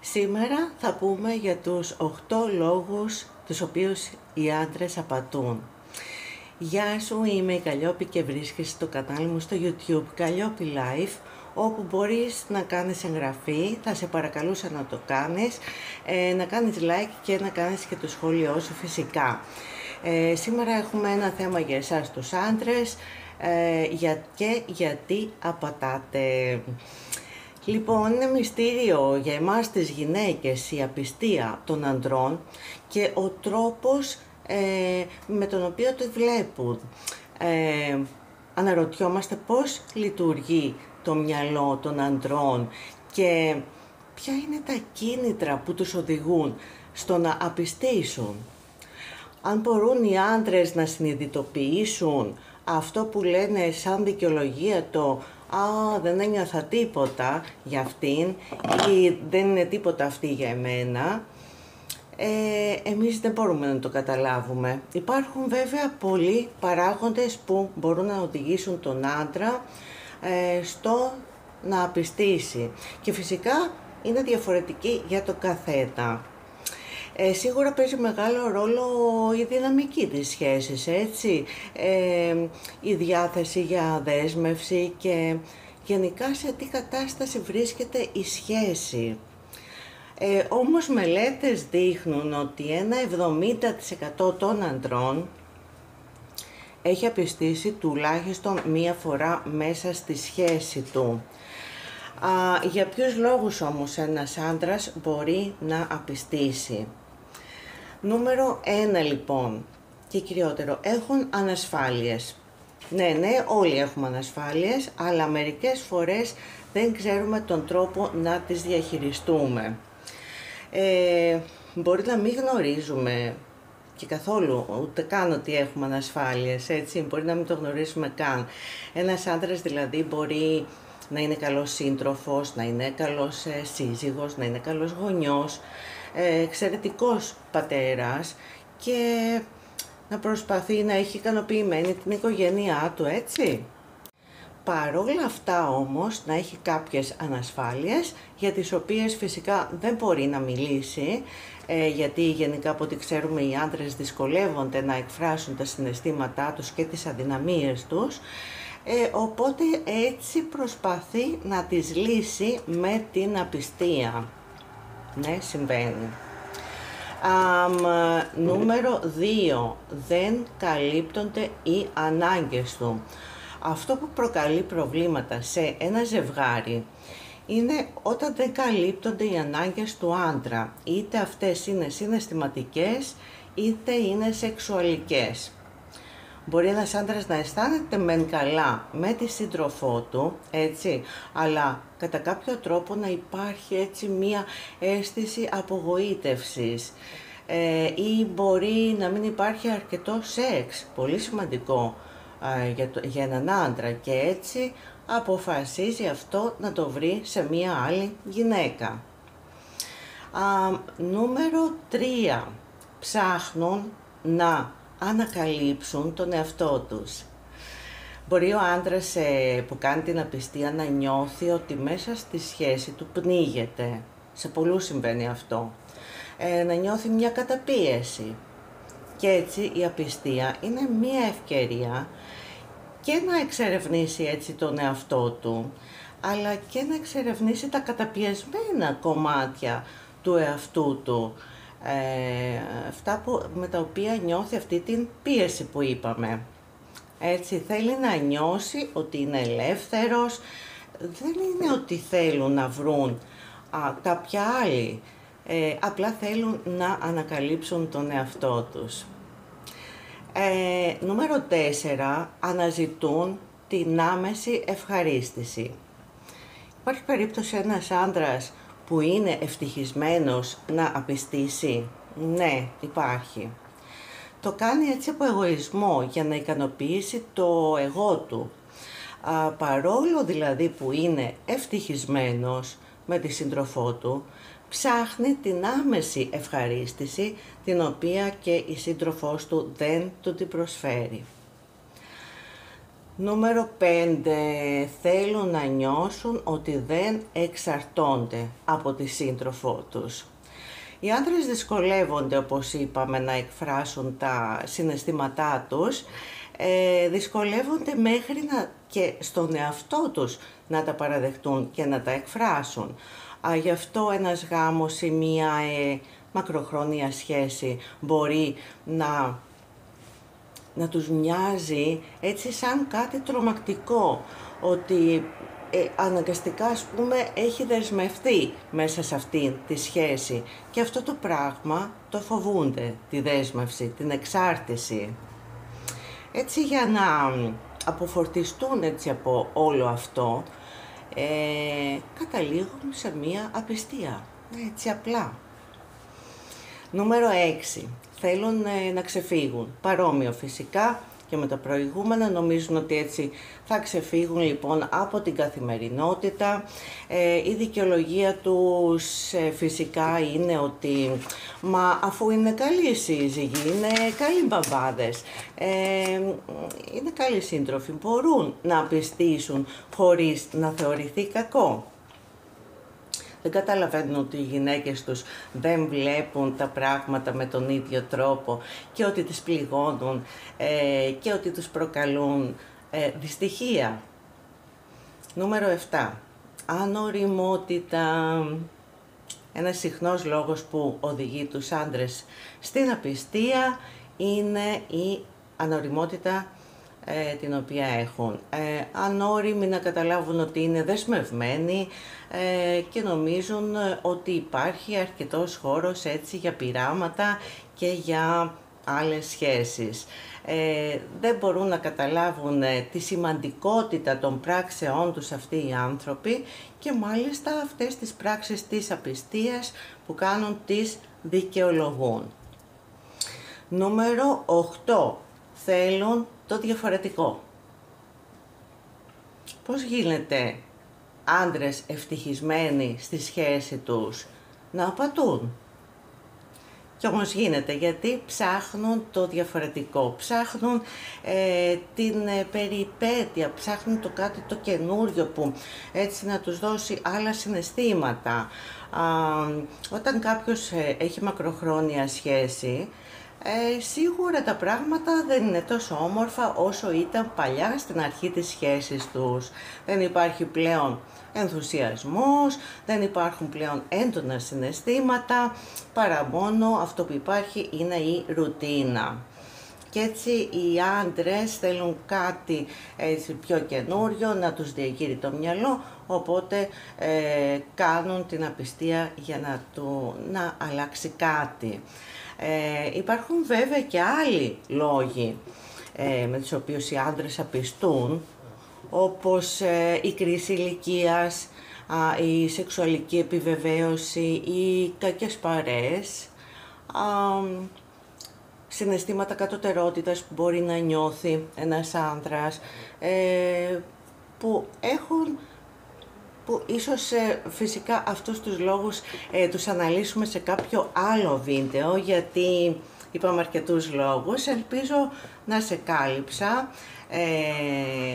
Σήμερα θα πούμε για τους 8 λόγους τους οποίους οι άντρες απατούν. Γεια σου, είμαι η Καλλιόπη και βρίσκεσαι στο κανάλι μου στο YouTube Καλλιόπη Life, όπου μπορείς να κάνεις εγγραφή. Θα σε παρακαλούσα να το κάνεις, να κάνεις like και να κάνεις και το σχόλιο σου φυσικά. Σήμερα έχουμε ένα θέμα για εσάς τους άντρες, και γιατί απατάτε. Λοιπόν, είναι μυστήριο για εμάς τις γυναίκες η απιστία των ανδρών και ο τρόπος με τον οποίο το βλέπουν. Αναρωτιόμαστε πώς λειτουργεί το μυαλό των ανδρών και ποια είναι τα κίνητρα που τους οδηγούν στο να απιστήσουν. Αν μπορούν οι άντρες να συνειδητοποιήσουν αυτό που λένε σαν δικαιολογία, το δεν ένιωθα τίποτα για αυτήν ή δεν είναι τίποτα αυτή για εμένα, εμείς δεν μπορούμε να το καταλάβουμε. Υπάρχουν βέβαια πολλοί παράγοντες που μπορούν να οδηγήσουν τον άντρα στο να απιστήσει και φυσικά είναι διαφορετική για το καθένα. Σίγουρα παίζει μεγάλο ρόλο η δυναμική της σχέσης, έτσι, η διάθεση για δέσμευση και γενικά σε τι κατάσταση βρίσκεται η σχέση. Όμως μελέτες δείχνουν ότι ένα 70% των ανδρών έχει απιστήσει τουλάχιστον μία φορά μέσα στη σχέση του. Για ποιους λόγους όμως ένας άντρας μπορεί να απιστήσει? Νούμερο 1 λοιπόν και κυριότερο, έχουν ανασφάλειες. Ναι, όλοι έχουμε ανασφάλειες, αλλά μερικές φορές δεν ξέρουμε τον τρόπο να τις διαχειριστούμε. Μπορεί να μην γνωρίζουμε και καθόλου ούτε καν ότι έχουμε ανασφάλειες, έτσι, μπορεί να μην το γνωρίσουμε καν. Ένας άντρας δηλαδή μπορεί να είναι καλός σύντροφος, να είναι καλός σύζυγος, να είναι καλός γονιός, εξαιρετικός πατέρας και να προσπαθεί να έχει ικανοποιημένη την οικογένειά του, έτσι. Παρόλα αυτά όμως να έχει κάποιες ανασφάλειες για τις οποίες φυσικά δεν μπορεί να μιλήσει, γιατί γενικά από ό,τι ξέρουμε οι άντρες δυσκολεύονται να εκφράσουν τα συναισθήματά τους και τις αδυναμίες τους, οπότε έτσι προσπαθεί να τις λύσει με την απιστία. Ναι, συμβαίνει. Νούμερο 2. Δεν καλύπτονται οι ανάγκες του. Αυτό που προκαλεί προβλήματα σε ένα ζευγάρι είναι όταν δεν καλύπτονται οι ανάγκες του άντρα. Είτε αυτές είναι συναισθηματικές, είτε είναι σεξουαλικές. Μπορεί ένας άντρας να αισθάνεται μεν καλά με τη σύντροφό του, έτσι, αλλά κατά κάποιο τρόπο να υπάρχει έτσι μία αίσθηση απογοήτευσης ή μπορεί να μην υπάρχει αρκετό σεξ, πολύ σημαντικό για έναν άντρα, και έτσι αποφασίζει αυτό να το βρει σε μία άλλη γυναίκα. Νούμερο 3. Ψάχνουν να ανακαλύψουν τον εαυτό τους. Μπορεί ο άντρας που κάνει την απιστία να νιώθει ότι μέσα στη σχέση του πνίγεται. Σε πολλούς συμβαίνει αυτό. Να νιώθει μια καταπίεση. Και έτσι η απιστία είναι μια ευκαιρία και να εξερευνήσει έτσι τον εαυτό του, αλλά και να εξερευνήσει τα καταπιεσμένα κομμάτια του εαυτού του, αυτά με τα οποία νιώθει αυτή την πίεση που είπαμε. Έτσι θέλει να νιώσει ότι είναι ελεύθερος, δεν είναι ότι θέλουν να βρουν κάποια άλλη, απλά θέλουν να ανακαλύψουν τον εαυτό τους. Νούμερο 4. Αναζητούν την άμεση ευχαρίστηση. Υπάρχει περίπτωση ένας άντρας που είναι ευτυχισμένος να απιστήσει? Ναι, υπάρχει. Το κάνει έτσι από εγωισμό, για να ικανοποιήσει το εγώ του. Παρόλο δηλαδή που είναι ευτυχισμένος με τη σύντροφό του, ψάχνει την άμεση ευχαρίστηση, την οποία και η σύντροφός του δεν του την προσφέρει. Νούμερο 5. Θέλουν να νιώσουν ότι δεν εξαρτώνται από τη σύντροφό τους. Οι άντρες δυσκολεύονται, όπως είπαμε, να εκφράσουν τα συναισθήματά τους, δυσκολεύονται μέχρι και στον εαυτό τους να τα παραδεχτούν και να τα εκφράσουν. Γι' αυτό ένας γάμος ή μία μακροχρόνια σχέση μπορεί να τους μοιάζει έτσι σαν κάτι τρομακτικό, ότι αναγκαστικά, ας πούμε, έχει δεσμευτεί μέσα σε αυτή τη σχέση και αυτό το πράγμα το φοβούνται, τη δέσμευση, την εξάρτηση. Έτσι, για να αποφορτιστούν έτσι από όλο αυτό, καταλήγουν σε μία απιστία, έτσι απλά. Νούμερο 6. Θέλουν να ξεφύγουν. Παρόμοιο φυσικά και με τα προηγούμενα, νομίζουν ότι έτσι θα ξεφύγουν λοιπόν από την καθημερινότητα. Η δικαιολογία τους φυσικά είναι ότι αφού είναι καλοί σύζυγοι, είναι καλοί μπαμπάδες, είναι καλοί σύντροφοι, μπορούν να απιστήσουν χωρίς να θεωρηθεί κακό. Δεν καταλαβαίνουν ότι οι γυναίκες τους δεν βλέπουν τα πράγματα με τον ίδιο τρόπο και ότι τις πληγώνουν και ότι τους προκαλούν δυστυχία. Νούμερο 7. Ανοριμότητα. Ένας συχνός λόγος που οδηγεί τους άντρες στην απιστία είναι η ανοριμότητα την οποία έχουν. Ανώριμοι να καταλάβουν ότι είναι δεσμευμένοι και νομίζουν ότι υπάρχει αρκετός χώρος έτσι για πειράματα και για άλλες σχέσεις. Δεν μπορούν να καταλάβουν τη σημαντικότητα των πράξεών τους αυτοί οι άνθρωποι και μάλιστα αυτές τις πράξεις της απιστίας που κάνουν τις δικαιολογούν. Νούμερο 8. Θέλουν το διαφορετικό. Πώς γίνεται άντρες ευτυχισμένοι στη σχέση τους να απατούν? Κι όμως γίνεται, γιατί ψάχνουν το διαφορετικό, ψάχνουν την περιπέτεια, ψάχνουν το κάτι το καινούριο που έτσι να τους δώσει άλλα συναισθήματα. Όταν κάποιος έχει μακροχρόνια σχέση, σίγουρα τα πράγματα δεν είναι τόσο όμορφα όσο ήταν παλιά στην αρχή της σχέσης τους. Δεν υπάρχει πλέον ενθουσιασμός, δεν υπάρχουν πλέον έντονα συναισθήματα, παρά μόνο αυτό που υπάρχει είναι η ρουτίνα. Και έτσι οι άντρες θέλουν κάτι έτσι πιο καινούριο, να τους διακύρει το μυαλό, οπότε κάνουν την απιστία για να αλλάξει κάτι. Υπάρχουν βέβαια και άλλοι λόγοι με τους οποίους οι άντρες απιστούν, όπως η κρίση ηλικίας, η σεξουαλική επιβεβαίωση, οι κακές παρέες, συναισθήματα κατωτερότητας που μπορεί να νιώθει ένας άντρας, που ίσως φυσικά αυτούς τους λόγους τους αναλύσουμε σε κάποιο άλλο βίντεο, γιατί είπαμε αρκετούς λόγους. Ελπίζω να σε κάλυψα,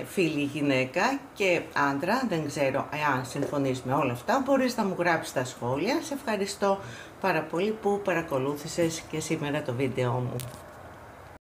φίλη γυναίκα και άντρα, δεν ξέρω εάν συμφωνείς με όλα αυτά, μπορείς να μου γράψεις τα σχόλια. Σε ευχαριστώ πάρα πολύ που παρακολούθησες και σήμερα το βίντεο μου.